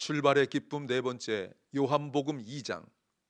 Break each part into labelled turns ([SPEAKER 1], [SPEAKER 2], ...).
[SPEAKER 1] 출발의 기쁨 네 번째, 요한복음 2장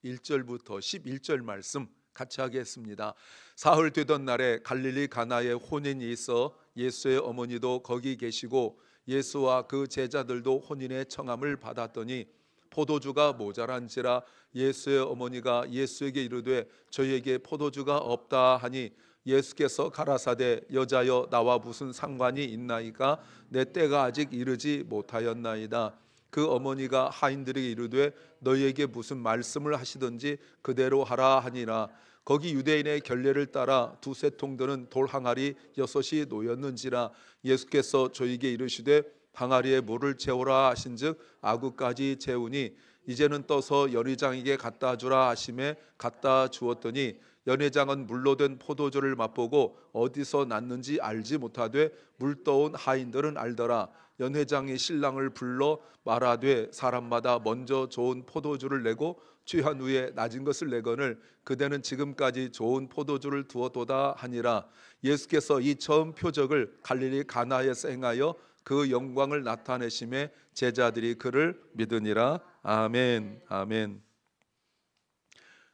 [SPEAKER 1] 1절부터 11절 말씀 같이 하겠습니다. 사흘 되던 날에 갈릴리 가나에 혼인이 있어 예수의 어머니도 거기 계시고 예수와 그 제자들도 혼인의 청함을 받았더니 포도주가 모자란지라 예수의 어머니가 예수에게 이르되 저희에게 포도주가 없다 하니 예수께서 가라사대 여자여 나와 무슨 상관이 있나이까 내 때가 아직 이르지 못하였나이다. 그 어머니가 하인들에게 이르되 너희에게 무슨 말씀을 하시든지 그대로 하라 하니라. 거기 유대인의 결례를 따라 두세 통 드는 돌 항아리 6이 놓였는지라. 예수께서 저희에게 이르시되 항아리에 물을 채우라 하신즉 아구까지 채우니 이제는 떠서 연회장에게 갖다 주라 하심에 갖다 주었더니 연회장은 물로 된 포도주를 맛보고 어디서 났는지 알지 못하되 물 떠온 하인들은 알더라. 연회장이 신랑을 불러 말하되 사람마다 먼저 좋은 포도주를 내고 취한 후에 낮은 것을 내거늘 그대는 지금까지 좋은 포도주를 두었도다 하니라. 예수께서 이 처음 표적을 갈릴리 가나에서 행하여 그 영광을 나타내심에 제자들이 그를 믿으니라. 아멘. 아멘.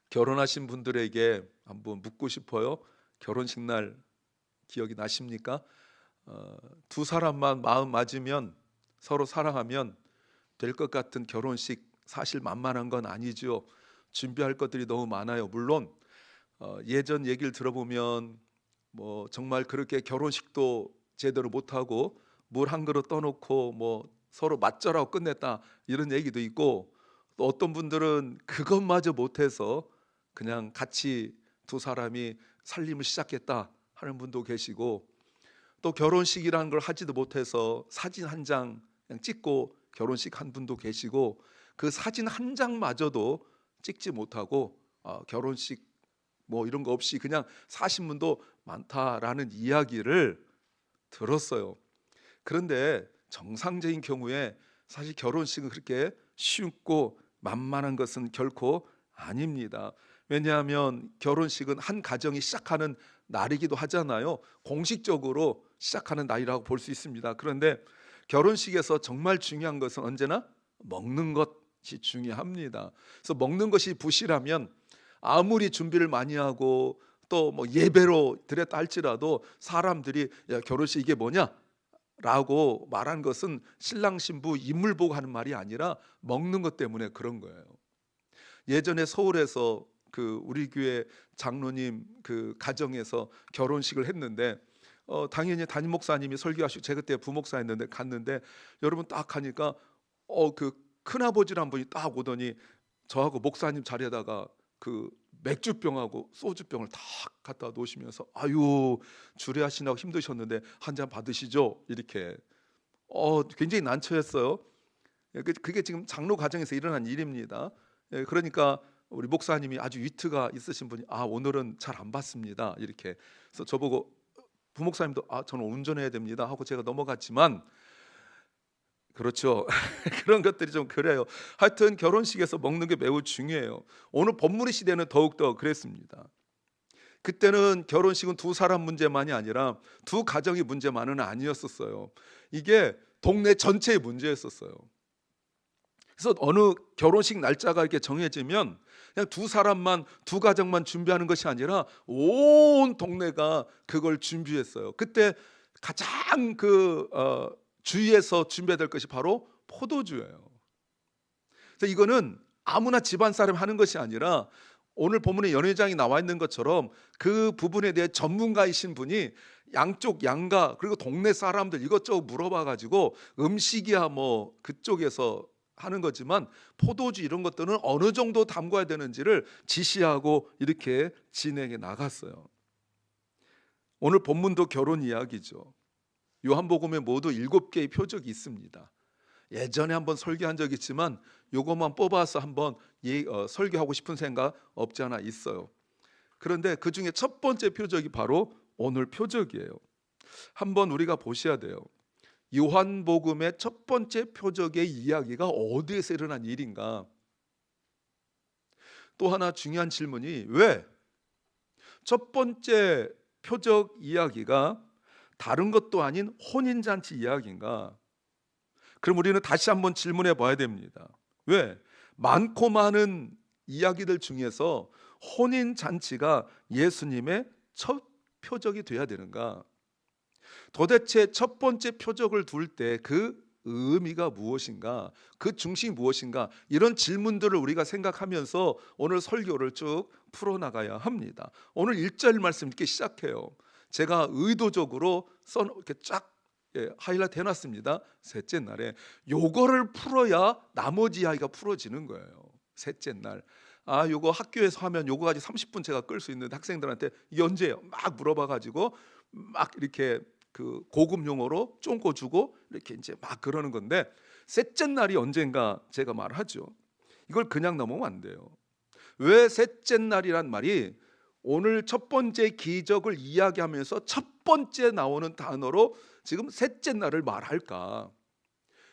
[SPEAKER 1] 결혼하신 분들에게 한번 묻고 싶어요. 결혼식 날 기억이 나십니까? 두 사람만 마음 맞으면 서로 사랑하면 될 것 같은 결혼식 사실 만만한 건 아니죠. 준비할 것들이 너무 많아요. 물론 예전 얘기를 들어보면 뭐 정말 그렇게 결혼식도 제대로 못하고 물 한 그릇 떠놓고 뭐 서로 맞절하고 끝냈다 이런 얘기도 있고, 또 어떤 분들은 그것마저 못해서 그냥 같이 두 사람이 살림을 시작했다 하는 분도 계시고, 또 결혼식이라는 걸 하지도 못해서 사진 한 장 그냥 찍고 결혼식 한 분도 계시고, 그 사진 한 장마저도 찍지 못하고 결혼식 뭐 이런 거 없이 그냥 사신 분도 많다라는 이야기를 들었어요. 그런데 정상적인 경우에 사실 결혼식은 그렇게 쉽고 만만한 것은 결코 아닙니다. 왜냐하면 결혼식은 한 가정이 시작하는 날이기도 하잖아요. 공식적으로 시작하는 날이라고 볼 수 있습니다. 그런데 결혼식에서 정말 중요한 것은 언제나 먹는 것이 중요합니다. 그래서 먹는 것이 부실하면 아무리 준비를 많이 하고 또 뭐 예배로 드렸다 할지라도 사람들이 야, 결혼식 이게 뭐냐? 라고 말한 것은 신랑 신부 인물 보고 하는 말이 아니라 먹는 것 때문에 그런 거예요. 예전에 서울에서 그 우리 교회 장로님 그 가정에서 결혼식을 했는데 당연히 담임 목사님이 설교하시고 제가 그때 부목사였는데 갔는데 여러분 딱 가니까 그 큰아버지란 분이 딱 오더니 저하고 목사님 자리에다가 그 맥주병하고 소주병을 다 갖다 놓으시면서 아유 주례하시느라고 힘드셨는데 한 잔 받으시죠 이렇게. 굉장히 난처했어요. 그게 지금 장로 가정에서 일어난 일입니다. 그러니까 우리 목사님이 아주 위트가 있으신 분이 오늘은 잘 안 받습니다 이렇게. 그래서 저보고 부목사님도 저는 운전해야 됩니다 하고 제가 넘어갔지만, 그렇죠. 그런 것들이 좀 그래요. 하여튼 결혼식에서 먹는 게 매우 중요해요. 오늘 법문의 시대는 더욱더 그랬습니다. 그때는 결혼식은 두 사람 문제만이 아니라 두 가정의 문제만은 아니었었어요. 이게 동네 전체의 문제였었어요. 그래서 어느 결혼식 날짜가 이렇게 정해지면 그냥 두 사람만, 두 가정만 준비하는 것이 아니라 온 동네가 그걸 준비했어요. 그때 가장 주위에서 준비해야 될 것이 바로 포도주예요. 그래서 이거는 아무나 집안 사람 하는 것이 아니라 오늘 본문에 연회장이 나와 있는 것처럼 그 부분에 대해 전문가이신 분이 양쪽 양가 그리고 동네 사람들 이것저것 물어봐 가지고 음식이야 뭐 그쪽에서 하는 거지만 포도주 이런 것들은 어느 정도 담궈야 되는지를 지시하고 이렇게 진행해 나갔어요. 오늘 본문도 결혼 이야기죠. 요한복음에 모두 7개의 표적이 있습니다. 예전에 한번 설교한 적이 있지만 요것만 뽑아서 한번 설교하고 싶은 생각 없지 않아 있어요. 그런데 그 중에 첫 번째 표적이 바로 오늘 표적이에요. 한번 우리가 보셔야 돼요. 요한복음의 첫 번째 표적의 이야기가 어디에서 일어난 일인가? 또 하나 중요한 질문이 왜 첫 번째 표적 이야기가 다른 것도 아닌 혼인잔치 이야기인가? 그럼 우리는 다시 한번 질문해 봐야 됩니다. 왜? 많고 많은 이야기들 중에서 혼인 잔치가 예수님의 첫 표적이 돼야 되는가? 도대체 첫 번째 표적을 둘 때 그 의미가 무엇인가? 그 중심이 무엇인가? 이런 질문들을 우리가 생각하면서 오늘 설교를 쭉 풀어나가야 합니다. 오늘 1절 말씀 이렇게 시작해요. 제가 의도적으로 이렇게 쫙 하이라이트 해놨습니다. 셋째 날에 요거를 풀어야 나머지 이야기가 풀어지는 거예요. 셋째 날. 요거 학교에서 하면 요거 가지고 30분 제가 끌 수 있는데 학생들한테 이게 언제예요? 막 물어봐가지고 막 이렇게 그 고급 용어로 쫑꼬주고 이렇게 이제 막 그러는 건데, 셋째 날이 언젠가 제가 말하죠. 이걸 그냥 넘으면 안 돼요. 왜 셋째 날이란 말이 오늘 첫 번째 기적을 이야기하면서 첫 번째 나오는 단어로 지금 셋째 날을 말할까?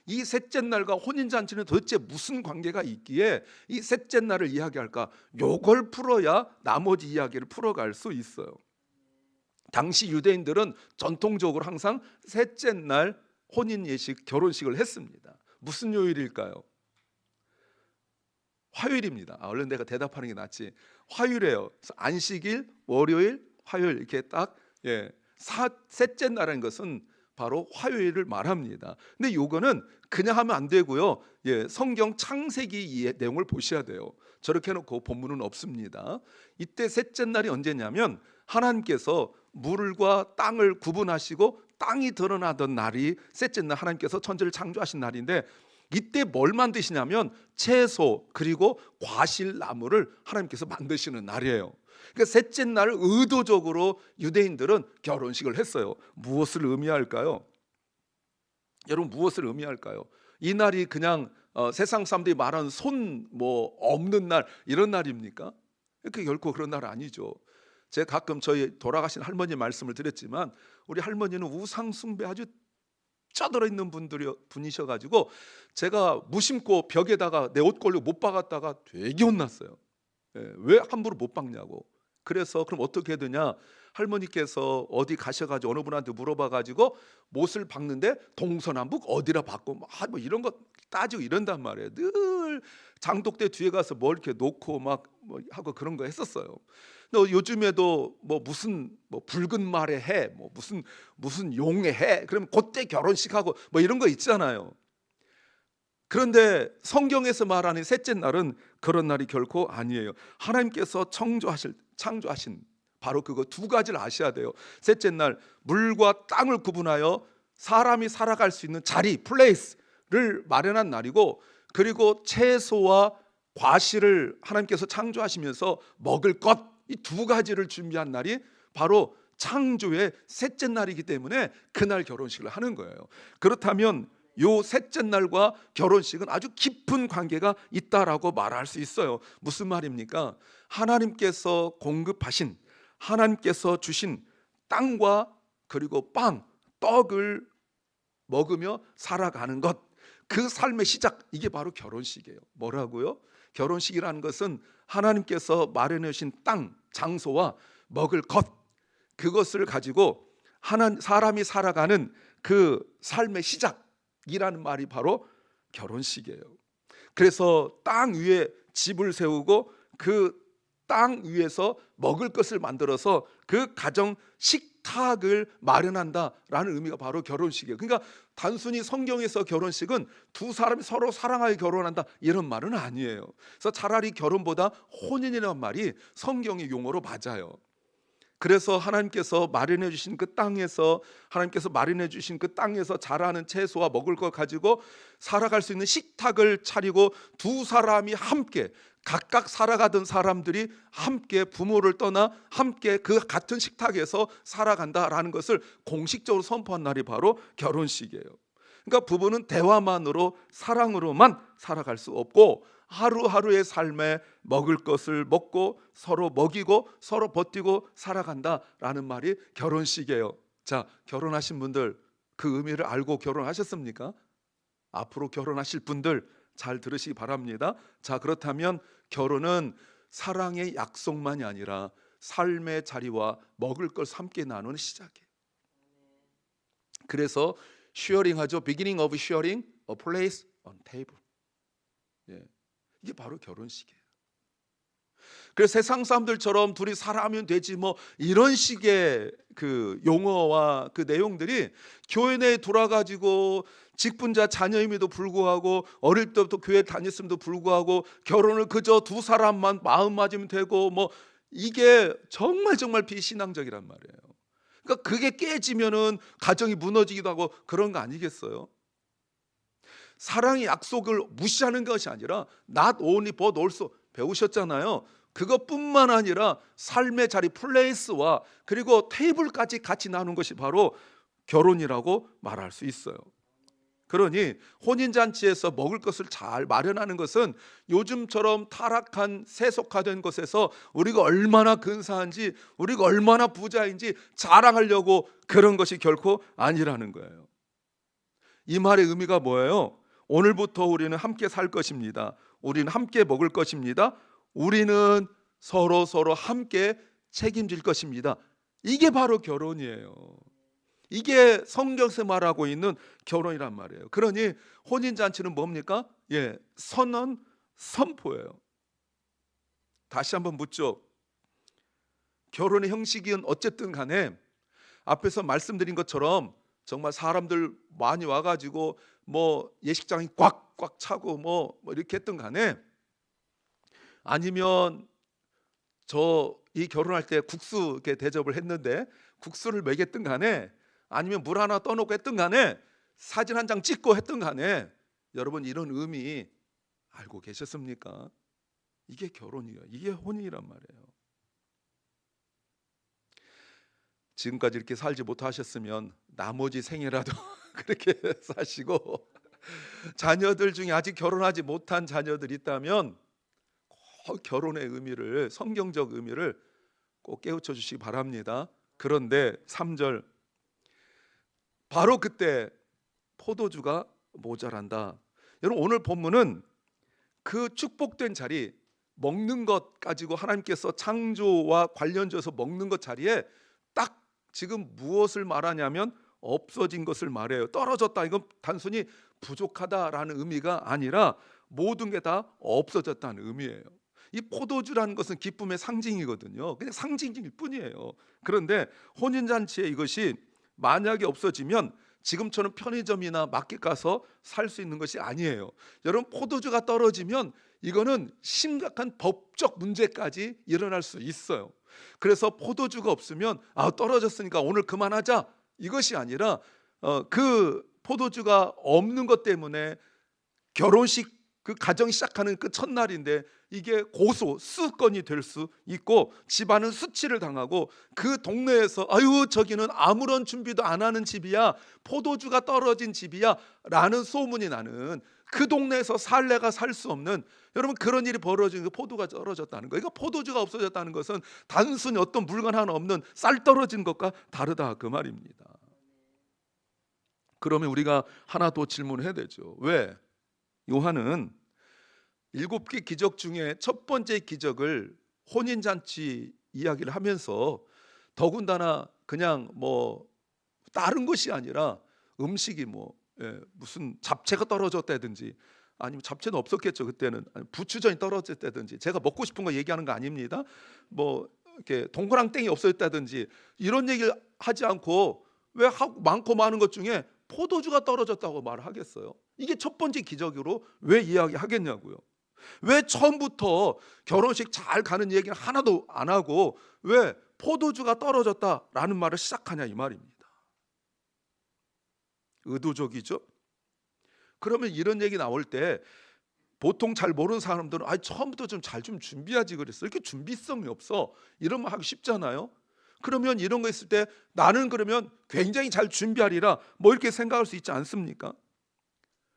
[SPEAKER 1] 이 셋째 날과 혼인잔치는 도대체 무슨 관계가 있기에 이 셋째 날을 이야기할까? 요걸 풀어야 나머지 이야기를 풀어갈 수 있어요. 당시 유대인들은 전통적으로 항상 셋째 날 혼인 예식, 결혼식을 했습니다. 무슨 요일일까요? 화요일입니다. 얼른 내가 대답하는 게 낫지. 화요일이에요. 안식일, 월요일, 화요일 이렇게 딱 셋째 날이라는 것은 바로 화요일을 말합니다. 근데 요거는 그냥 하면 안 되고요. 성경 창세기 이 내용을 보셔야 돼요. 저렇게 해놓고 본문은 없습니다. 이때 셋째 날이 언제냐면 하나님께서 물과 땅을 구분하시고 땅이 드러나던 날이 셋째 날, 하나님께서 천지를 창조하신 날인데 이때 뭘 만드시냐면 채소 그리고 과실나무를 하나님께서 만드시는 날이에요. 그러니까 셋째 날을 의도적으로 유대인들은 결혼식을 했어요. 무엇을 의미할까요? 여러분, 무엇을 의미할까요? 이 날이 그냥 세상 사람들이 말하는 손 없는 날 이런 날입니까? 그 결코 그런 날 아니죠. 제가 가끔 저희 돌아가신 할머니 말씀을 드렸지만 우리 할머니는 우상 숭배 아주 쩌들어 있는 분이셔가지고 제가 무심코 벽에다가 내 옷 걸려 못 박았다가 되게 혼났어요. 왜 함부로 못 박냐고. 그래서 그럼 어떻게 해야 되냐? 할머니께서 어디 가셔가지고 어느 분한테 물어봐가지고 못을 박는데 동서남북 어디라 박고 뭐 이런 거 따지고 이런단 말이에요. 늘 장독대 뒤에 가서 뭘 이렇게 놓고 막 하고 그런 거 했었어요. 근데 요즘에도 무슨 붉은 말의 해, 무슨 용의 해, 그러면 그때 결혼식하고 이런 거 있잖아요. 그런데 성경에서 말하는 셋째 날은 그런 날이 결코 아니에요. 하나님께서 창조하신 바로 그거 두 가지를 아셔야 돼요. 셋째 날 물과 땅을 구분하여 사람이 살아갈 수 있는 자리, 플레이스를 마련한 날이고, 그리고 채소와 과실을 하나님께서 창조하시면서 먹을 것, 이 두 가지를 준비한 날이 바로 창조의 셋째 날이기 때문에 그날 결혼식을 하는 거예요. 그렇다면 요 셋째 날과 결혼식은 아주 깊은 관계가 있다라고 말할 수 있어요. 무슨 말입니까? 하나님께서 공급하신, 하나님께서 주신 땅과 그리고 떡을 먹으며 살아가는 것, 그 삶의 시작, 이게 바로 결혼식이에요. 뭐라고요? 결혼식이라는 것은 하나님께서 마련해 주신 땅, 장소와 먹을 것, 그것을 가지고 사람이 살아가는 그 삶의 시작이라는 말이 바로 결혼식이에요. 그래서 땅 위에 집을 세우고 그 땅 위에서 먹을 것을 만들어서 그 가정 식탁을 마련한다라는 의미가 바로 결혼식이에요. 그러니까 단순히 성경에서 결혼식은 두 사람이 서로 사랑하여 결혼한다 이런 말은 아니에요. 그래서 차라리 결혼보다 혼인이라는 말이 성경의 용어로 맞아요. 그래서 하나님께서 마련해 주신 그 땅에서, 하나님께서 마련해 주신 그 땅에서 자라는 채소와 먹을 것 가지고 살아갈 수 있는 식탁을 차리고 두 사람이 함께, 각각 살아가던 사람들이 함께 부모를 떠나 함께 그 같은 식탁에서 살아간다라는 것을 공식적으로 선포한 날이 바로 결혼식이에요. 그러니까 부부는 대화만으로, 사랑으로만 살아갈 수 없고 하루하루의 삶에 먹을 것을 먹고 서로 먹이고 서로 버티고 살아간다라는 말이 결혼식이에요. 자, 결혼하신 분들 그 의미를 알고 결혼하셨습니까? 앞으로 결혼하실 분들 잘 들으시기 바랍니다. 자, 그렇다면 결혼은 사랑의 약속만이 아니라 삶의 자리와 먹을 것을 함께 나누는 시작이에요. 그래서 sharing 하죠. beginning of sharing, a place on table. 예. 이게 바로 결혼식이에요. 그래서 세상 사람들처럼 둘이 사랑하면 되지 뭐 이런 식의 그 용어와 그 내용들이 교회 내에 돌아가지고 직분자 자녀임에도 불구하고 어릴 때부터 교회 다녔음에도 불구하고 결혼을 그저 두 사람만 마음 맞으면 되고 뭐 이게 정말 비신앙적이란 말이에요. 그러니까 그게 깨지면은 가정이 무너지기도 하고 그런 거 아니겠어요? 사랑의 약속을 무시하는 것이 아니라 not only but also 배우셨잖아요. 그것뿐만 아니라 삶의 자리 플레이스와 그리고 테이블까지 같이 나누는 것이 바로 결혼이라고 말할 수 있어요. 그러니 혼인잔치에서 먹을 것을 잘 마련하는 것은 요즘처럼 타락한 세속화된 것에서 우리가 얼마나 근사한지 우리가 얼마나 부자인지 자랑하려고 그런 것이 결코 아니라는 거예요. 이 말의 의미가 뭐예요? 오늘부터 우리는 함께 살 것입니다. 우리는 함께 먹을 것입니다. 우리는 서로 함께 책임질 것입니다. 이게 바로 결혼이에요. 이게 성경에서 말하고 있는 결혼이란 말이에요. 그러니 혼인잔치는 뭡니까? 예, 선언, 선포예요. 다시 한번 묻죠. 결혼의 형식은 어쨌든 간에 앞에서 말씀드린 것처럼 정말 사람들 많이 와가지고 뭐 예식장이 꽉꽉 차고 뭐 이렇게 했든 간에 아니면 이 결혼할 때 국수 이렇게 대접을 했는데 국수를 먹였든 간에 아니면 물 하나 떠놓고 했든 간에 사진 한 장 찍고 했든 간에 여러분 이런 의미 알고 계셨습니까? 이게 결혼이에요. 이게 혼인이란 말이에요. 지금까지 이렇게 살지 못하셨으면 나머지 생이라도 그렇게 사시고 자녀들 중에 아직 결혼하지 못한 자녀들 있다면 꼭 결혼의 의미를 성경적 의미를 꼭 깨우쳐 주시기 바랍니다. 그런데 3절 바로 그때 포도주가 모자란다. 여러분 오늘 본문은 그 축복된 자리 먹는 것 가지고 하나님께서 창조와 관련져서 먹는 것 자리에 딱 지금 무엇을 말하냐면 없어진 것을 말해요. 떨어졌다. 이건 단순히 부족하다라는 의미가 아니라 모든 게 다 없어졌다는 의미예요. 이 포도주라는 것은 기쁨의 상징이거든요. 그냥 상징일 뿐이에요. 그런데 혼인잔치에 이것이 만약에 없어지면 지금처럼 편의점이나 마켓 가서 살 수 있는 것이 아니에요. 여러분 포도주가 떨어지면 이거는 심각한 법적 문제까지 일어날 수 있어요. 그래서 포도주가 없으면 떨어졌으니까 오늘 그만하자 이것이 아니라 그 포도주가 없는 것 때문에 결혼식 그 가정 시작하는 그 첫날인데 이게 수건이 될 수 있고 집안은 수치를 당하고 그 동네에서 저기는 아무런 준비도 안 하는 집이야 포도주가 떨어진 집이야 라는 소문이 나는 그 동네에서 살래가 살 수 없는 여러분 그런 일이 벌어지는 게 포도가 떨어졌다는 거예요. 그러니까 포도주가 없어졌다는 것은 단순히 어떤 물건 하나 없는 쌀 떨어진 것과 다르다 그 말입니다. 그러면 우리가 하나 더 질문해야 되죠. 왜? 요한은 7개 기적 중에 첫 번째 기적을 혼인잔치 이야기를 하면서 더군다나 그냥 뭐 다른 것이 아니라 음식이 무슨 잡채가 떨어졌다든지 아니면 잡채는 없었겠죠 그때는 부추전이 떨어졌다든지 제가 먹고 싶은 거 얘기하는 거 아닙니다. 뭐 이렇게 동그랑땡이 없어졌다든지 이런 얘기를 하지 않고 왜 많고 많은 것 중에 포도주가 떨어졌다고 말을 하겠어요? 이게 첫 번째 기적으로 왜 이야기하겠냐고요. 왜 처음부터 결혼식 잘 가는 얘기는 하나도 안 하고 왜 포도주가 떨어졌다라는 말을 시작하냐 이 말입니다. 의도적이죠? 그러면 이런 얘기 나올 때 보통 잘 모르는 사람들은 처음부터 좀 잘 좀 준비하지 그랬어. 이렇게 준비성이 없어. 이런 말 하기 쉽잖아요. 그러면 이런 거 있을 때 나는 그러면 굉장히 잘 준비하리라 뭐 이렇게 생각할 수 있지 않습니까?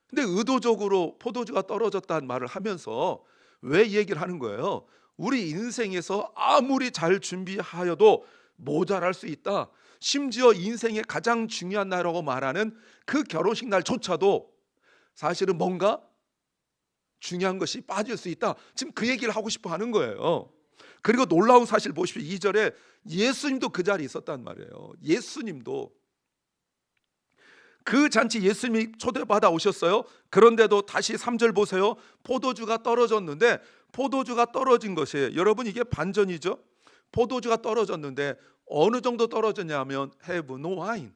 [SPEAKER 1] 근데 의도적으로 포도주가 떨어졌다는 말을 하면서 왜 이 얘기를 하는 거예요? 우리 인생에서 아무리 잘 준비하여도 모자랄 수 있다. 심지어 인생의 가장 중요한 날이라고 말하는 그 결혼식 날조차도 사실은 뭔가 중요한 것이 빠질 수 있다. 지금 그 얘기를 하고 싶어 하는 거예요. 그리고 놀라운 사실 보십시오. 2절에 예수님도 그 자리에 있었단 말이에요. 예수님도 그 잔치 예수님이 초대받아 오셨어요. 그런데도 다시 3절 보세요. 포도주가 떨어졌는데, 포도주가 떨어진 것이, 여러분 이게 반전이죠. 포도주가 떨어졌는데 어느 정도 떨어졌냐면 have no wine.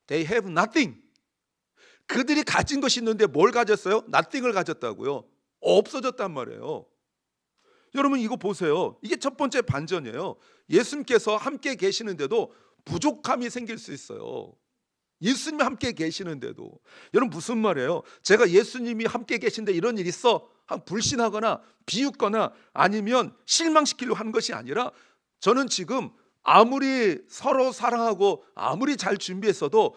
[SPEAKER 1] They have nothing. 그들이 가진 것이 있는데 뭘 가졌어요? nothing을 가졌다고요. 없어졌단 말이에요. 여러분 이거 보세요. 이게 첫 번째 반전이에요. 예수님께서 함께 계시는데도 부족함이 생길 수 있어요. 예수님이 함께 계시는데도. 여러분 무슨 말이에요? 제가 예수님이 함께 계신데 이런 일 있어? 불신하거나 비웃거나 아니면 실망시키려고 하는 것이 아니라, 저는 지금 아무리 서로 사랑하고 아무리 잘 준비했어도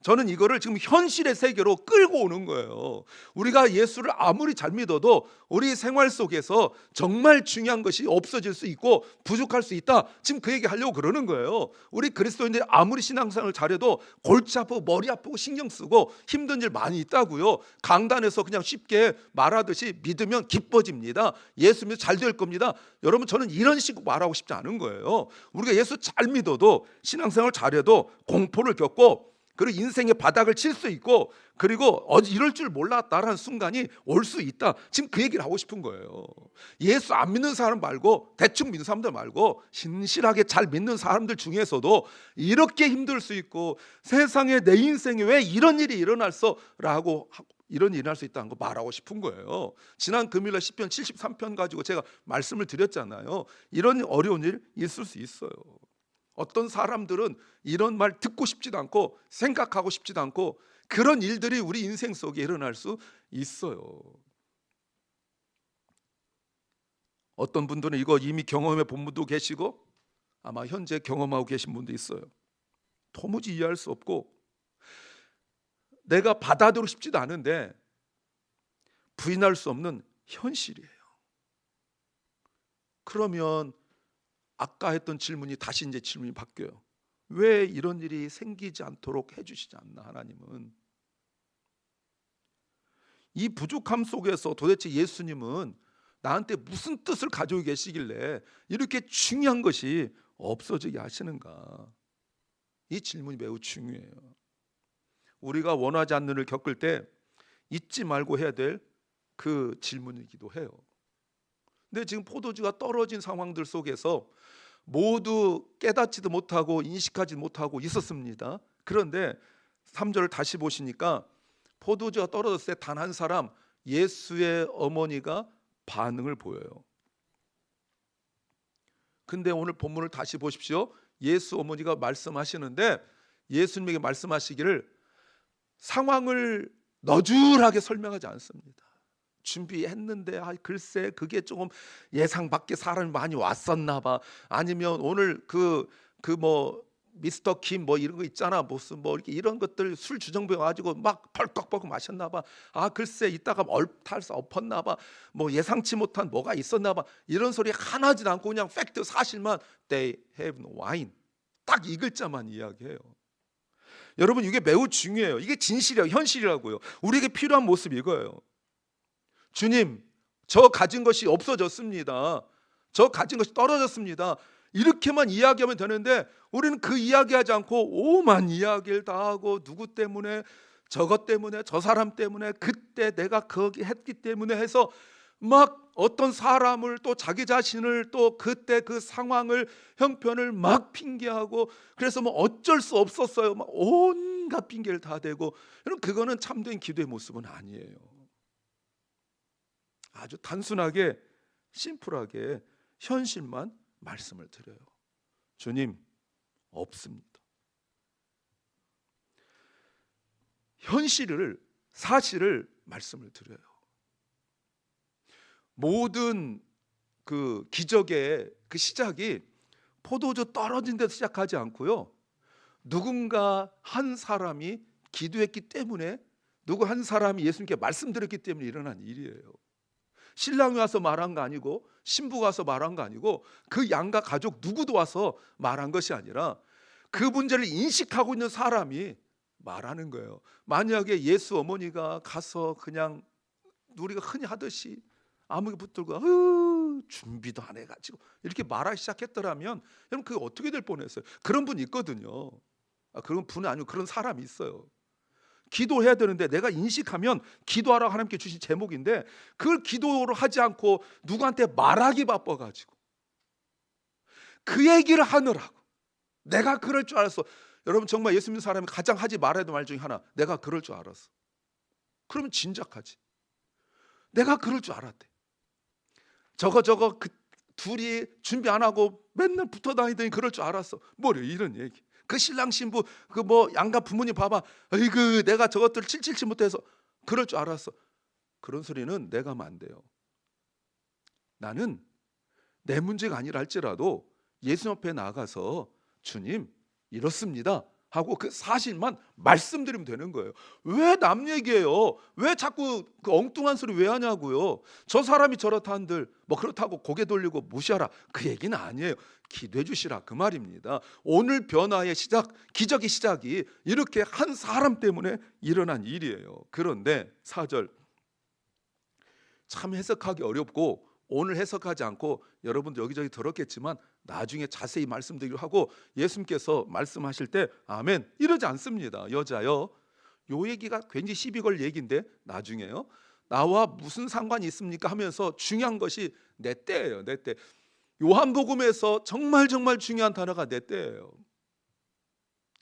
[SPEAKER 1] 저는 이거를 지금 현실의 세계로 끌고 오는 거예요. 우리가 예수를 아무리 잘 믿어도 우리 생활 속에서 정말 중요한 것이 없어질 수 있고 부족할 수 있다. 지금 그 얘기 하려고 그러는 거예요. 우리 그리스도인들이 아무리 신앙생활을 잘해도 골치 아프고 머리 아프고 신경 쓰고 힘든 일 많이 있다고요. 강단에서 그냥 쉽게 말하듯이 믿으면 기뻐집니다. 예수 믿으면 잘 될 겁니다. 여러분 저는 이런 식으로 말하고 싶지 않은 거예요. 우리가 예수 잘 믿어도 신앙생활 잘해도 공포를 겪고, 그리고 인생의 바닥을 칠 수 있고, 그리고 이럴 줄 몰랐다라는 순간이 올 수 있다. 지금 그 얘기를 하고 싶은 거예요. 예수 안 믿는 사람 말고, 대충 믿는 사람들 말고, 신실하게 잘 믿는 사람들 중에서도 이렇게 힘들 수 있고, 세상에 내 인생에 왜 이런 일이 일어났어라고 이런 일이 일어날 수 있다는 거 말하고 싶은 거예요. 지난 금요일에 시편 73편 가지고 제가 말씀을 드렸잖아요. 이런 어려운 일 있을 수 있어요. 어떤 사람들은 이런 말 듣고 싶지도 않고 생각하고 싶지도 않고, 그런 일들이 우리 인생 속에 일어날 수 있어요. 어떤 분들은 이거 이미 경험해 본 분도 계시고, 아마 현재 경험하고 계신 분도 있어요. 도무지 이해할 수 없고 내가 받아들이고 싶지도 않은데 부인할 수 없는 현실이에요. 그러면 아까 했던 질문이 다시 이제 질문이 바뀌어요. 왜 이런 일이 생기지 않도록 해주시지 않나 하나님은? 이 부족함 속에서 도대체 예수님은 나한테 무슨 뜻을 가지고 계시길래 이렇게 중요한 것이 없어지게 하시는가? 이 질문이 매우 중요해요. 우리가 원하지 않는 일을 겪을 때 잊지 말고 해야 될 그 질문이기도 해요. 근데 지금 포도주가 떨어진 상황들 속에서 모두 깨닫지도 못하고 인식하지 못하고 있었습니다. 그런데 3절을 다시 보시니까 포도주가 떨어졌을 때 단 한 사람, 예수의 어머니가 반응을 보여요. 근데 오늘 본문을 다시 보십시오. 예수 어머니가 말씀하시는데 예수님에게 말씀하시기를 상황을 너줄하게 설명하지 않습니다. 준비했는데 글쎄 그게 조금 예상 밖에 사람이 많이 왔었나 봐. 아니면 오늘 뭐 미스터 김 뭐 이런 거 있잖아. 무슨 뭐 이렇게 이런 것들 술 주정부에 가지고 막 벌컥벌컥 마셨나 봐. 글쎄 이따가 얼탈서 엎었나 봐. 뭐 예상치 못한 뭐가 있었나 봐. 이런 소리 하나지 않고 그냥 팩트 사실만 they have no wine. 딱 이 글자만 이야기해요. 여러분 이게 매우 중요해요. 이게 진실이에요. 현실이라고요. 우리에게 필요한 모습이 이거예요. 주님, 저 가진 것이 없어졌습니다. 저 가진 것이 떨어졌습니다. 이렇게만 이야기하면 되는데 우리는 그 이야기하지 않고 오만 이야기를 다 하고, 누구 때문에, 저것 때문에, 저 사람 때문에, 그때 내가 거기 했기 때문에 해서 막 어떤 사람을 또 자기 자신을 또 그때 그 상황을, 형편을 막 핑계하고, 그래서 뭐 어쩔 수 없었어요. 막 온갖 핑계를 다 대고. 여러분 그거는 참된 기도의 모습은 아니에요. 아주 단순하게 심플하게 현실만 말씀을 드려요. 주님 없습니다. 사실을 말씀을 드려요. 모든 그 기적의 그 시작이 포도주 떨어진 데서 시작하지 않고요. 누군가 한 사람이 기도했기 때문에, 누구 한 사람이 예수님께 말씀드렸기 때문에 일어난 일이에요. 신랑이 와서 말한 거 아니고, 신부가 와서 말한 거 아니고, 그 양가 가족 누구도 와서 말한 것이 아니라 그 문제를 인식하고 있는 사람이 말하는 거예요. 만약에 예수 어머니가 가서 그냥 우리가 흔히 하듯이 아무게 붙들고 준비도 안 해가지고 이렇게 말하기 시작했더라면 여러분 그게 어떻게 될 뻔했어요. 그런 분 있거든요. 그런 분은 아니고 그런 사람이 있어요. 기도해야 되는데 내가 인식하면 기도하라고 하나님께 주신 제목인데 그걸 기도를 하지 않고 누구한테 말하기 바빠가지고 그 얘기를 하느라고 내가 그럴 줄 알았어. 여러분 정말 예수 믿는 사람이 가장 하지 말아야 될 말 중에 하나, 내가 그럴 줄 알았어. 그러면 진작하지. 내가 그럴 줄 알았대. 저거 그 둘이 준비 안 하고 맨날 붙어 다니더니 그럴 줄 알았어. 뭐래 이런 얘기. 그 신랑 신부 그 뭐 양가 부모님 봐봐. 아이고 내가 저것들 칠칠치 못해서 그럴 줄 알았어. 그런 소리는 내가 하면 안 돼요. 나는 내 문제가 아니라 할지라도 예수 앞에 나가서 주님 이렇습니다 하고 그 사실만 말씀드리면 되는 거예요. 왜 남 얘기해요? 왜 자꾸 그 엉뚱한 소리 왜 하냐고요? 저 사람이 저렇다 한들 뭐 그렇다고 고개 돌리고 무시하라 그 얘기는 아니에요. 기도해 주시라 그 말입니다. 오늘 변화의 시작, 기적의 시작이 이렇게 한 사람 때문에 일어난 일이에요. 그런데 4절 참 해석하기 어렵고 오늘 해석하지 않고 여러분들 여기저기 들었겠지만 나중에 자세히 말씀드리기로 하고 예수님께서 말씀하실 때 아멘 이러지 않습니다. 여자여, 요 얘기가 괜히 시비 걸 얘기인데 나중에요 나와 무슨 상관이 있습니까 하면서 중요한 것이 내 때예요. 내 때. 요한복음에서 정말 중요한 단어가 내 때예요.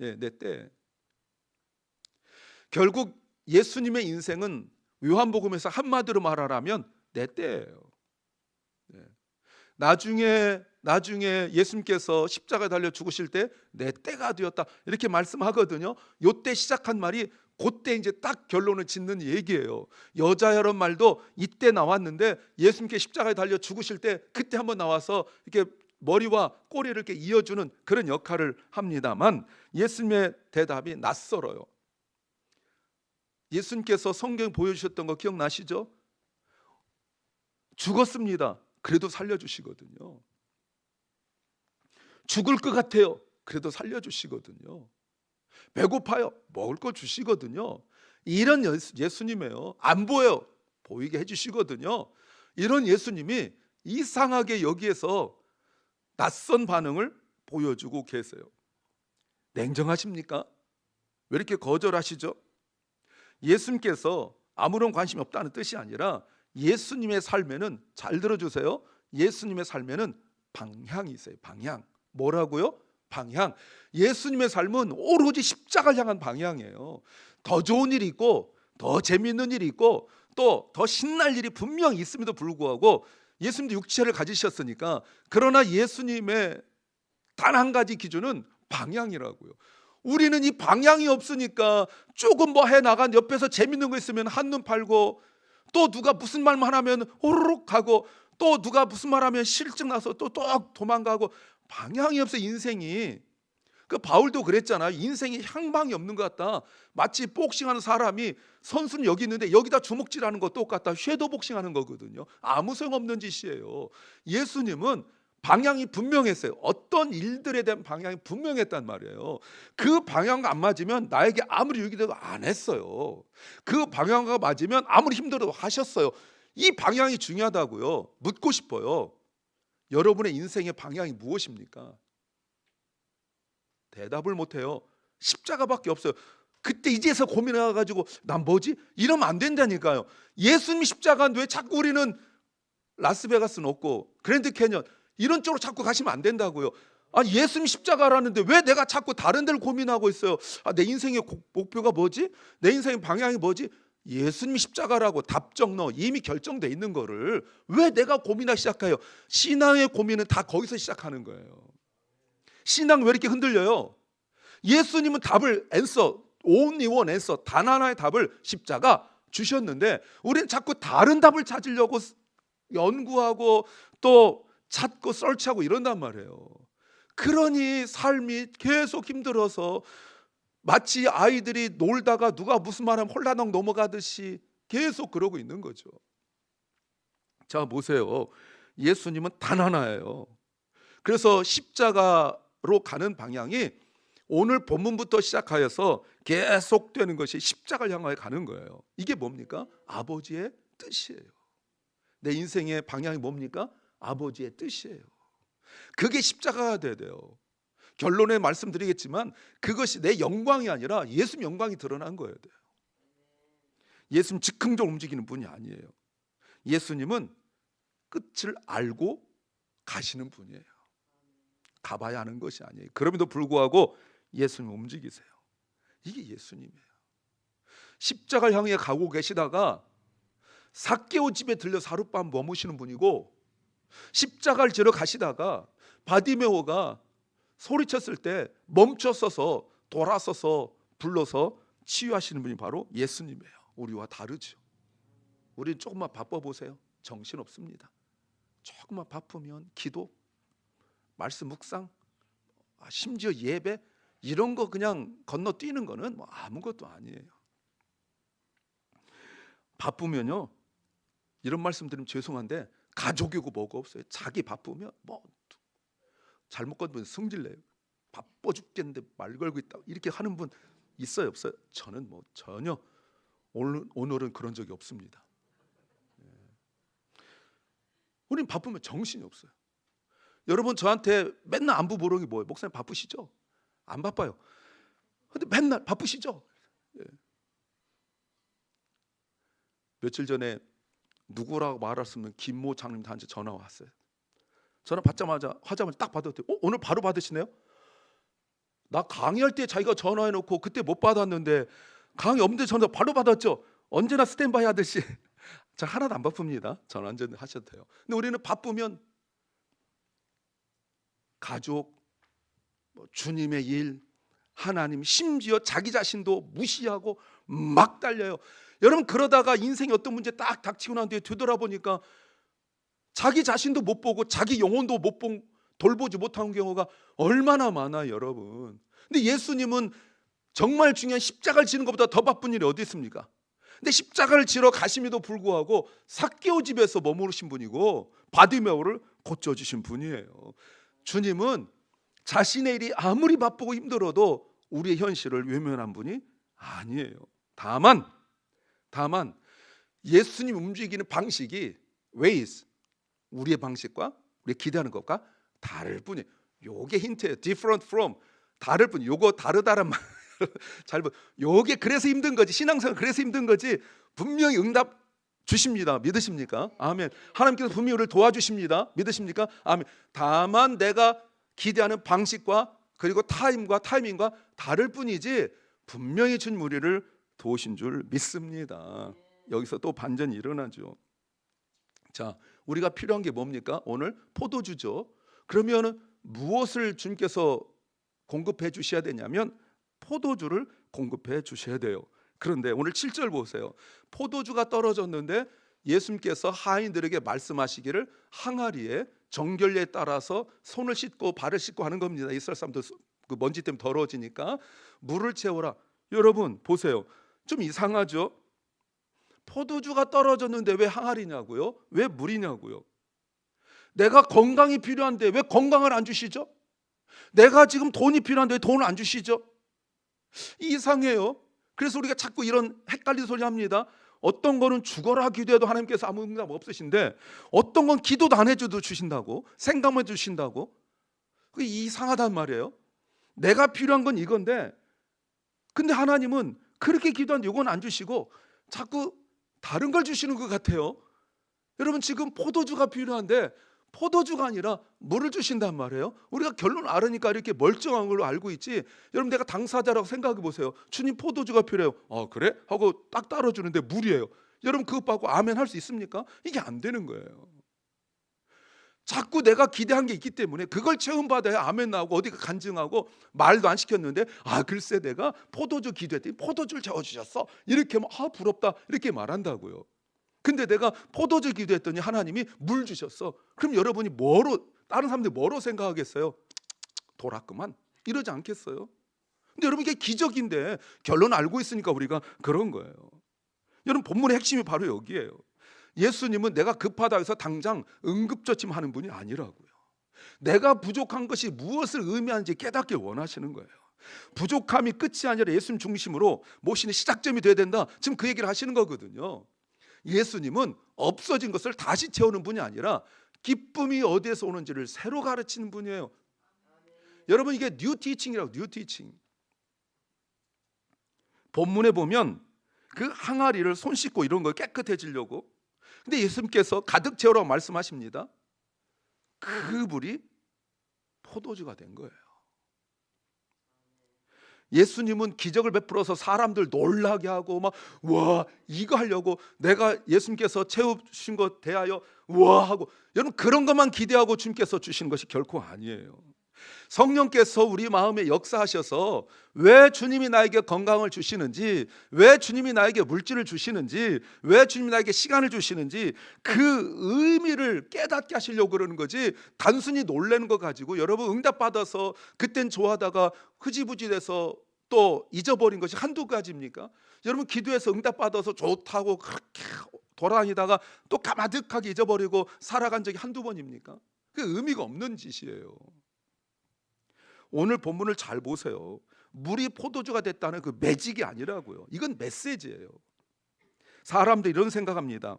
[SPEAKER 1] 예, 내 때. 결국 예수님의 인생은 요한복음에서 한마디로 말하라면 내 때예요. 나중에 예수님께서 십자가에 달려 죽으실 때 내 때가 되었다 이렇게 말씀하거든요. 요때 시작한 말이 그때 이제 딱 결론을 짓는 얘기예요. 여자여런 말도 이때 나왔는데 예수님께 십자가에 달려 죽으실 때 그때 한번 나와서 이렇게 머리와 꼬리를 이렇게 이어주는 그런 역할을 합니다만 예수님의 대답이 낯설어요. 예수님께서 성경 보여주셨던 거 기억나시죠? 죽었습니다. 그래도 살려주시거든요. 죽을 것 같아요. 그래도 살려주시거든요. 배고파요. 먹을 거 주시거든요. 이런 예수님이에요. 안 보여요. 보이게 해주시거든요. 이런 예수님이 이상하게 여기에서 낯선 반응을 보여주고 계세요. 냉정하십니까? 왜 이렇게 거절하시죠? 예수님께서 아무런 관심이 없다는 뜻이 아니라 예수님의 삶에는, 잘 들어주세요, 예수님의 삶에는 방향이 있어요. 방향. 뭐라고요? 방향. 예수님의 삶은 오로지 십자가를 향한 방향이에요. 더 좋은 일이 있고 더 재미있는 일이 있고 또 더 신날 일이 분명히 있음에도 불구하고 예수님도 육체를 가지셨으니까, 그러나 예수님의 단 한 가지 기준은 방향이라고요. 우리는 이 방향이 없으니까 조금 뭐 해나간 옆에서 재밌는 거 있으면 한눈 팔고, 또 누가 무슨 말만 하면 호로록 가고, 또 누가 무슨 말 하면 실증 나서 또 도망가고, 방향이 없어 인생이. 그 바울도 그랬잖아요. 인생이 향방이 없는 것 같다. 마치 복싱하는 사람이 선수는 여기 있는데 여기다 주먹질하는 거 똑같다. 섀도우 복싱하는 거거든요. 아무 소용없는 짓이에요. 예수님은 방향이 분명했어요. 어떤 일들에 대한 방향이 분명했단 말이에요. 그 방향과 안 맞으면 나에게 아무리 유익이 돼도 안 했어요. 그 방향과 맞으면 아무리 힘들어도 하셨어요. 이 방향이 중요하다고요. 묻고 싶어요. 여러분의 인생의 방향이 무엇입니까? 대답을 못해요. 십자가밖에 없어요. 그때 이제서 고민해가지고 난 뭐지? 이러면 안 된다니까요. 예수님 십자가인데 왜 자꾸 우리는 라스베가스는 없고 그랜드 캐년 이런 쪽으로 자꾸 가시면 안 된다고요. 예수님 십자가라는데 왜 내가 자꾸 다른 데를 고민하고 있어요? 내 인생의 목표가 뭐지? 내 인생의 방향이 뭐지? 예수님 십자가라고 답정너 이미 결정돼 있는 거를 왜 내가 고민하기 시작해요? 신앙의 고민은 다 거기서 시작하는 거예요. 신앙 왜 이렇게 흔들려요? 예수님은 답을 only one answer, 단 하나의 답을 십자가 주셨는데 우리는 자꾸 다른 답을 찾으려고 연구하고 또 찾고 설치하고 이런단 말이에요. 그러니 삶이 계속 힘들어서 마치 아이들이 놀다가 누가 무슨 말하면 홀라당 넘어가듯이 계속 그러고 있는 거죠. 자, 보세요. 예수님은 단 하나예요. 그래서 십자가로 가는 방향이 오늘 본문부터 시작하여서 계속되는 것이 십자가를 향하여 가는 거예요. 이게 뭡니까? 아버지의 뜻이에요. 내 인생의 방향이 뭡니까? 아버지의 뜻이에요. 그게 십자가가 돼야 돼요. 결론에 말씀드리겠지만 그것이 내 영광이 아니라 예수님 영광이 드러난 거예요. 예수님 즉흥적으로 움직이는 분이 아니에요. 예수님은 끝을 알고 가시는 분이에요. 가봐야 하는 것이 아니에요. 그럼에도 불구하고 예수님 움직이세요. 이게 예수님이에요. 십자가를 향해 가고 계시다가 삭개오 집에 들려서 하룻밤 머무시는 분이고, 십자가를 지러 가시다가 바디메오가 소리쳤을 때 멈춰서서 돌아서서 불러서 치유하시는 분이 바로 예수님이에요. 우리와 다르죠. 우리는 조금만 바빠보세요. 정신없습니다. 조금만 바쁘면 기도, 말씀 묵상, 심지어 예배 이런 거 그냥 건너뛰는 거는 뭐 아무것도 아니에요. 바쁘면요, 이런 말씀 드리면 죄송한데 가족이고 뭐가 없어요. 자기 바쁘면 뭐 잘못 건드면 승질내요. 바빠 죽겠는데 말 걸고 있다 이렇게 하는 분 있어요, 없어요? 저는 뭐 전혀 오늘은 그런 적이 없습니다. 우리는 바쁘면 정신이 없어요. 여러분 저한테 맨날 안부 보는 게 뭐예요? 목사님 바쁘시죠? 안 바빠요. 근데 맨날 바쁘시죠? 며칠 전에 누구라고 말할 수 없는 김모 장님한테 전화 왔어요. 전화 받자마자 화장을 딱 받았대요. 오늘 바로 받으시네요? 나 강의할 때 자기가 전화해놓고 그때 못 받았는데 강의 없는데 전화 바로 받았죠. 언제나 스탠바이 하듯이. 저 하나도 안 바쁩니다. 전화 언제든 하셔도 돼요. 근데 우리는 바쁘면 가족, 주님의 일, 하나님, 심지어 자기 자신도 무시하고 막 달려요. 여러분 그러다가 인생에 어떤 문제 딱 닥치고 난 뒤에 되돌아보니까 자기 자신도 못 보고 자기 영혼도 못 본, 돌보지 못한 경우가 얼마나 많아요, 여러분. 근데 예수님은 정말 중요한 십자가를 지는 것보다 더 바쁜 일이 어디 있습니까? 근데 십자가를 지러 가심에도 불구하고 삭개오 집에서 머무르신 분이고 바디메오를 고쳐주신 분이에요. 주님은 자신의 일이 아무리 바쁘고 힘들어도 우리의 현실을 외면한 분이 아니에요. 다만 예수님 움직이는 방식이 ways, 우리의 방식과 우리 기대하는 것과 다를 뿐이에요. 요게 힌트예요. different from, 다를 뿐. 요거 다르다란 말 잘 보. 요게 그래서 힘든 거지. 신앙생활 그래서 힘든 거지. 분명히 응답 주십니다. 믿으십니까? 아멘. 하나님께서 분명히 우리를 도와주십니다. 믿으십니까? 아멘. 다만 내가 기대하는 방식과 그리고 타이밍과 다를 뿐이지 분명히 주님 우리를 도우신 줄 믿습니다. 여기서 또 반전이 일어나죠. 자, 우리가 필요한 게 뭡니까? 오늘 포도주죠. 그러면 무엇을 주님께서 공급해 주셔야 되냐면 포도주를 공급해 주셔야 돼요. 그런데 오늘 7절 보세요. 포도주가 떨어졌는데 예수님께서 하인들에게 말씀하시기를 항아리에 정결례에 따라서 손을 씻고 발을 씻고 하는 겁니다. 이스라엘 사람들 그 먼지 때문에 더러워지니까 물을 채워라. 여러분 보세요. 좀 이상하죠? 포도주가 떨어졌는데 왜 항아리냐고요? 왜 물이냐고요? 내가 건강이 필요한데 왜 건강을 안 주시죠? 내가 지금 돈이 필요한데 왜 돈을 안 주시죠? 이상해요. 그래서 우리가 자꾸 이런 헷갈리는 소리 합니다. 어떤 거는 죽어라 기도해도 하나님께서 아무 응답 없으신데 어떤 건 기도도 안 해줘도 주신다고, 생각만 주신다고. 그게 이상하단 말이에요. 내가 필요한 건 이건데 근데 하나님은 그렇게 기도하는데 이건 안 주시고 자꾸 다른 걸 주시는 것 같아요. 여러분 지금 포도주가 필요한데 포도주가 아니라 물을 주신단 말이에요. 우리가 결론을 알으니까 이렇게 멀쩡한 걸로 알고 있지. 여러분 내가 당사자라고 생각해 보세요. 주님 포도주가 필요해요. 그래? 하고 딱 따라주는데 물이에요. 여러분 그것 받고 아멘 할 수 있습니까? 이게 안 되는 거예요. 자꾸 내가 기대한 게 있기 때문에 그걸 체험받아야 아멘 나오고 어디가 간증하고 말도 안 시켰는데 글쎄 내가 포도주 기도했더니 포도주를 채워주셨어. 이렇게 하면 부럽다 이렇게 말한다고요. 근데 내가 포도주 기도했더니 하나님이 물 주셨어. 그럼 여러분이 다른 사람들이 뭐로 생각하겠어요? 돌았구만 이러지 않겠어요? 근데 여러분 이게 기적인데 결론 알고 있으니까 우리가 그런 거예요. 여러분 본문의 핵심이 바로 여기예요. 예수님은 내가 급하다 해서 당장 응급처치하는 분이 아니라고요. 내가 부족한 것이 무엇을 의미하는지 깨닫길 원하시는 거예요. 부족함이 끝이 아니라 예수님 중심으로 모시는 시작점이 돼야 된다. 지금 그 얘기를 하시는 거거든요. 예수님은 없어진 것을 다시 채우는 분이 아니라 기쁨이 어디에서 오는지를 새로 가르치는 분이에요. 여러분 이게 뉴 티칭이라고. 뉴 티칭. 본문에 보면 그 항아리를 손 씻고 이런 거 깨끗해지려고, 근데 예수님께서 가득 채우라고 말씀하십니다. 그 물이 포도주가 된 거예요. 예수님은 기적을 베풀어서 사람들 놀라게 하고 막 와 이거 하려고, 내가 예수님께서 채우신 것 대하여 와 하고, 여러분 그런 것만 기대하고 주님께서 주신 것이 결코 아니에요. 성령께서 우리 마음에 역사하셔서 왜 주님이 나에게 건강을 주시는지, 왜 주님이 나에게 물질을 주시는지, 왜 주님이 나에게 시간을 주시는지 그 의미를 깨닫게 하시려고 그러는 거지, 단순히 놀라는 거 가지고 여러분 응답받아서 그땐 좋아하다가 흐지부지 돼서 또 잊어버린 것이 한두 가지입니까? 여러분 기도해서 응답받아서 좋다고 그렇게 돌아다니다가 또 가마득하게 잊어버리고 살아간 적이 한두 번입니까? 그 의미가 없는 짓이에요. 오늘 본문을 잘 보세요. 물이 포도주가 됐다는 그 매직이 아니라고요. 이건 메시지예요. 사람들이 이런 생각합니다.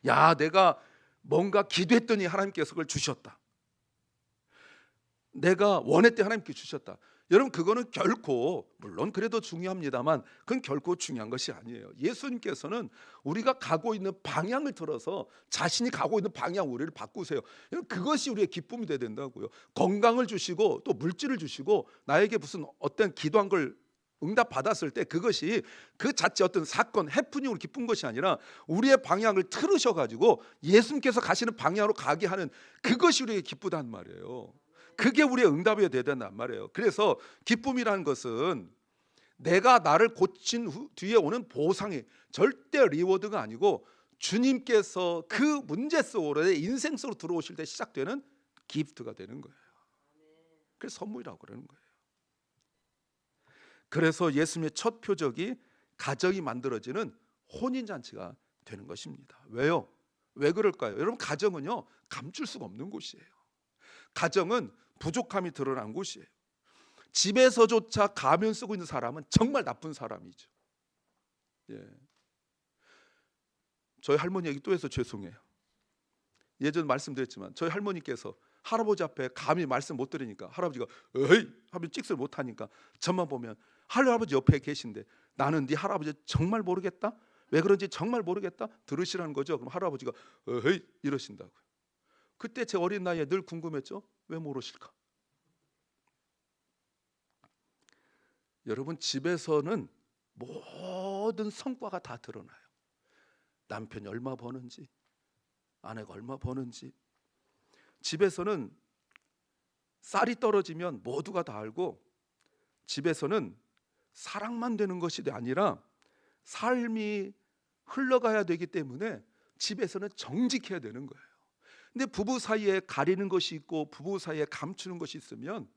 [SPEAKER 1] 야, 내가 뭔가 기도했더니 하나님께서 그걸 주셨다. 내가 원했더니 하나님께 주셨다. 여러분 그거는 결코, 물론 그래도 중요합니다만 그건 결코 중요한 것이 아니에요. 예수님께서는 우리가 가고 있는 방향을 들어서 자신이 가고 있는 방향 우리를 바꾸세요. 여러분 그것이 우리의 기쁨이 돼야 된다고요. 건강을 주시고 또 물질을 주시고 나에게 무슨 어떤 기도한 걸 응답 받았을 때 그것이 그 자체 어떤 사건 해프닝으로 기쁜 것이 아니라 우리의 방향을 틀으셔 가지고 예수님께서 가시는 방향으로 가게 하는 그것이 우리에게 기쁘다는 말이에요. 그게 우리의 응답이 되어야 된단 말이에요. 그래서 기쁨이라는 것은 내가 나를 고친 뒤에 오는 보상이 절대 리워드가 아니고 주님께서 그 문제 속으로 내 인생 속으로 들어오실 때 시작되는 기프트가 되는 거예요. 그래서 선물이라고 그러는 거예요. 그래서 예수님의 첫 표적이 가정이 만들어지는 혼인잔치가 되는 것입니다. 왜요? 왜 그럴까요? 여러분 가정은요 감출 수가 없는 곳이에요. 가정은 부족함이 드러난 곳이에요. 집에서조차 가면 쓰고 있는 사람은 정말 나쁜 사람이죠. 예. 저희 할머니 얘기 또 해서 죄송해요. 예전 말씀드렸지만 저희 할머니께서 할아버지 앞에 감히 말씀 못 드리니까 할아버지가 에이 하면 찍소리 못 하니까 저만 보면 할아버지 옆에 계신데 나는 네 할아버지 정말 모르겠다. 왜 그런지 정말 모르겠다. 들으시라는 거죠. 그럼 할아버지가 에이 이러신다고요. 그때 제 어린 나이에 늘 궁금했죠. 왜 모르실까? 여러분 집에서는 모든 성과가 다 드러나요. 남편이 얼마 버는지, 아내가 얼마 버는지. 집에서는 쌀이 떨어지면 모두가 다 알고, 집에서는 사랑만 되는 것이 아니라 삶이 흘러가야 되기 때문에 집에서는 정직해야 되는 거예요. 근데 부부 사이에 가리는 것이 있고 부부 사이에 감추는 것이 있으면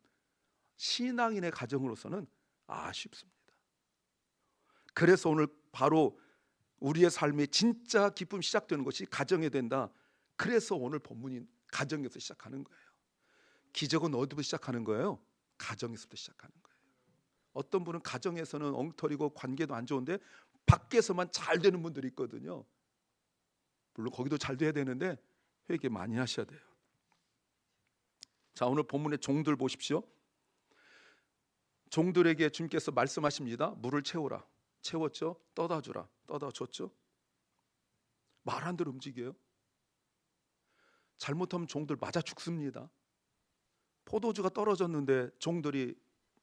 [SPEAKER 1] 신앙인의 가정으로서는 아쉽습니다. 그래서 오늘 바로 우리의 삶의 진짜 기쁨이 시작되는 것이 가정에 된다. 그래서 오늘 본문인 가정에서 시작하는 거예요. 기적은 어디부터 시작하는 거예요? 가정에서부터 시작하는 거예요. 어떤 분은 가정에서는 엉터리고 관계도 안 좋은데 밖에서만 잘 되는 분들이 있거든요. 물론 거기도 잘 돼야 되는데 회개 많이 하셔야 돼요. 자, 오늘 본문의 종들 보십시오. 종들에게 주님께서 말씀하십니다. 물을 채우라. 채웠죠? 떠다 주라. 떠다 줬죠? 말 안 들어 움직여요. 잘못하면 종들 맞아 죽습니다. 포도주가 떨어졌는데 종들이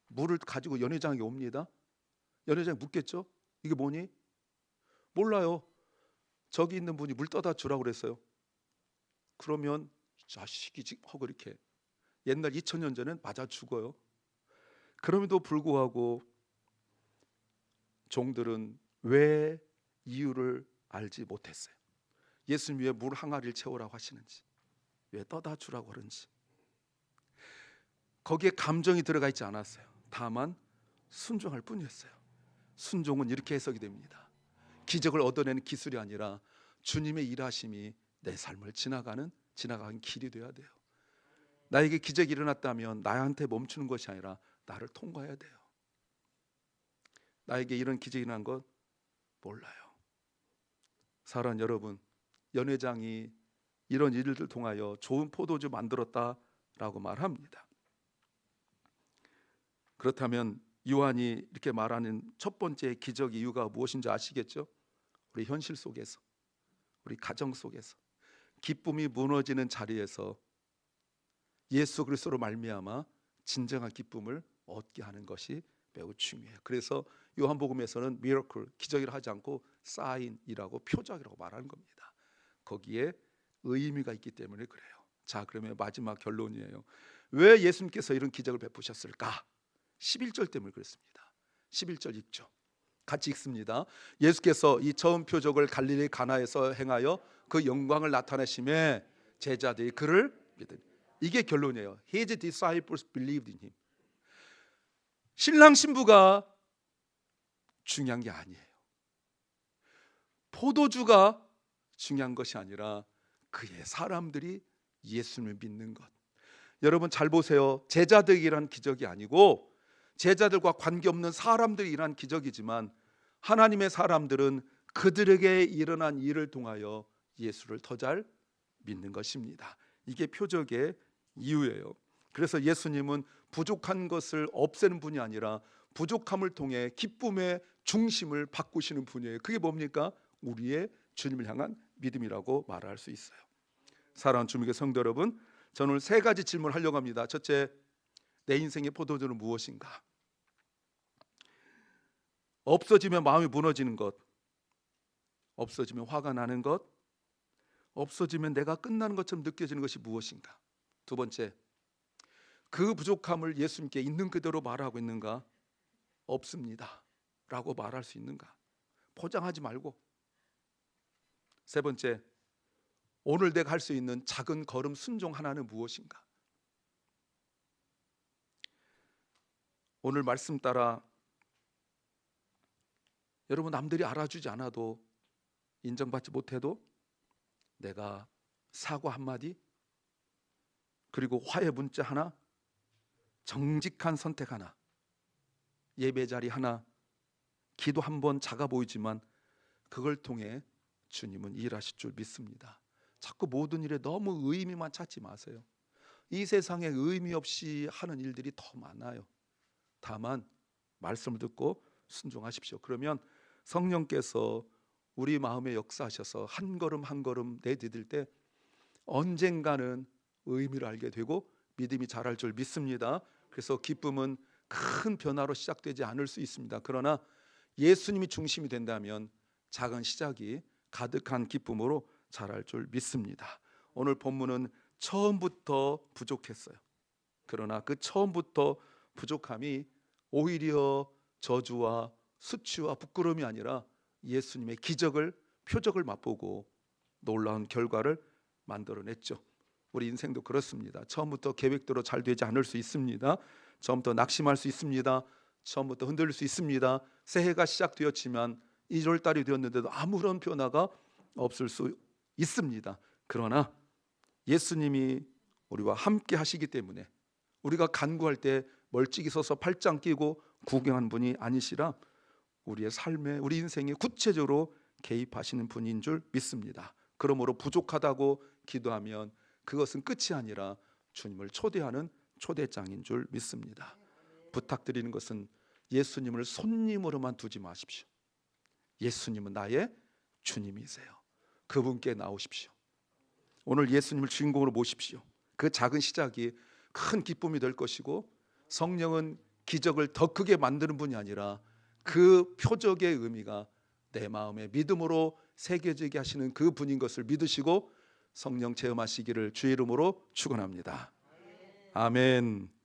[SPEAKER 1] 물을 가지고 연회장에게 옵니다. 연회장에 묻겠죠? 이게 뭐니? 몰라요. 저기 있는 분이 물 떠다 주라고 그랬어요. 그러면 자식이지 하고 이렇게 옛날 2000년 전엔 맞아 죽어요. 그럼에도 불구하고 종들은 왜 이유를 알지 못했어요. 예수님 왜 물 항아리를 채우라고 하시는지, 왜 떠다 주라고 하는지. 거기에 감정이 들어가 있지 않았어요. 다만 순종할 뿐이었어요. 순종은 이렇게 해석이 됩니다. 기적을 얻어내는 기술이 아니라 주님의 일하심이 내 삶을 지나가는 길이 돼야 돼요. 나에게 기적이 일어났다면 나한테 멈추는 것이 아니라 나를 통과해야 돼요. 나에게 이런 기적이 일어난 것 몰라요. 사랑하는 여러분, 연회장이 이런 일들 통하여 좋은 포도주 만들었다라고 말합니다. 그렇다면 요한이 이렇게 말하는 첫 번째 기적 이유가 무엇인지 아시겠죠? 우리 현실 속에서, 우리 가정 속에서, 기쁨이 무너지는 자리에서 예수 그리스도로 말미암아 진정한 기쁨을 얻게 하는 것이 매우 중요해요. 그래서 요한복음에서는 미러클, 기적이라 하지 않고 사인이라고, 표적이라고 말하는 겁니다. 거기에 의미가 있기 때문에 그래요. 자, 그러면 마지막 결론이에요. 왜 예수님께서 이런 기적을 베푸셨을까? 11절 때문에 그렇습니다. 11절 읽죠. 같이 읽습니다. 예수께서 이 처음 표적을 갈릴리 가나에서 행하여 그 영광을 나타내심에 제자들이 그를 믿으니. 이게 결론이에요. His disciples believed in him. 신랑 신부가 중요한 게 아니에요. 포도주가 중요한 것이 아니라 그의 사람들이 예수님을 믿는 것. 여러분 잘 보세요. 제자들이란 기적이 아니고 제자들과 관계없는 사람들이 일어난 기적이지만 하나님의 사람들은 그들에게 일어난 일을 통하여 예수를 더 잘 믿는 것입니다. 이게 표적의 이유예요. 그래서 예수님은 부족한 것을 없애는 분이 아니라 부족함을 통해 기쁨의 중심을 바꾸시는 분이에요. 그게 뭡니까? 우리의 주님을 향한 믿음이라고 말할 수 있어요. 사랑하는 주님의 성도 여러분, 저는 오늘 세 가지 질문을 하려고 합니다. 첫째, 내 인생의 포도주는 무엇인가? 없어지면 마음이 무너지는 것, 없어지면 화가 나는 것, 없어지면 내가 끝나는 것처럼 느껴지는 것이 무엇인가? 두 번째, 그 부족함을 예수님께 있는 그대로 말하고 있는가? 없습니다 라고 말할 수 있는가? 포장하지 말고. 세 번째, 오늘 내가 할 수 있는 작은 걸음 순종 하나는 무엇인가? 오늘 말씀 따라 여러분 남들이 알아주지 않아도, 인정받지 못해도 내가 사과 한마디, 그리고 화해 문자 하나, 정직한 선택 하나, 예배 자리 하나, 기도 한 번 작아 보이지만 그걸 통해 주님은 일하실 줄 믿습니다. 자꾸 모든 일에 너무 의미만 찾지 마세요. 이 세상에 의미 없이 하는 일들이 더 많아요. 다만 말씀을 듣고 순종하십시오. 그러면 성령께서 우리 마음에 역사하셔서 한 걸음 한 걸음 내디딜 때 언젠가는 의미를 알게 되고 믿음이 자랄 줄 믿습니다. 그래서 기쁨은 큰 변화로 시작되지 않을 수 있습니다. 그러나 예수님이 중심이 된다면 작은 시작이 가득한 기쁨으로 자랄 줄 믿습니다. 오늘 본문은 처음부터 부족했어요. 그러나 그 처음부터 부족함이 오히려 저주와 수치와 부끄러움이 아니라 예수님의 기적을, 표적을 맛보고 놀라운 결과를 만들어냈죠. 우리 인생도 그렇습니다. 처음부터 계획대로 잘 되지 않을 수 있습니다. 처음부터 낙심할 수 있습니다. 처음부터 흔들릴 수 있습니다. 새해가 시작되었지만 1월 달이 되었는데도 아무런 변화가 없을 수 있습니다. 그러나 예수님이 우리와 함께 하시기 때문에 우리가 간구할 때 멀찍이 서서 팔짱 끼고 구경한 분이 아니시라 우리의 삶에, 우리 인생에 구체적으로 개입하시는 분인 줄 믿습니다. 그러므로 부족하다고 기도하면 그것은 끝이 아니라 주님을 초대하는 초대장인 줄 믿습니다. 부탁드리는 것은 예수님을 손님으로만 두지 마십시오. 예수님은 나의 주님이세요. 그분께 나오십시오. 오늘 예수님을 주인공으로 모십시오. 그 작은 시작이 큰 기쁨이 될 것이고, 성령은 기적을 더 크게 만드는 분이 아니라 그 표적의 의미가 내 마음에 믿음으로 새겨지게 하시는 그 분인 것을 믿으시고 성령 체험하시기를 주의 이름으로 축원합니다. 아멘.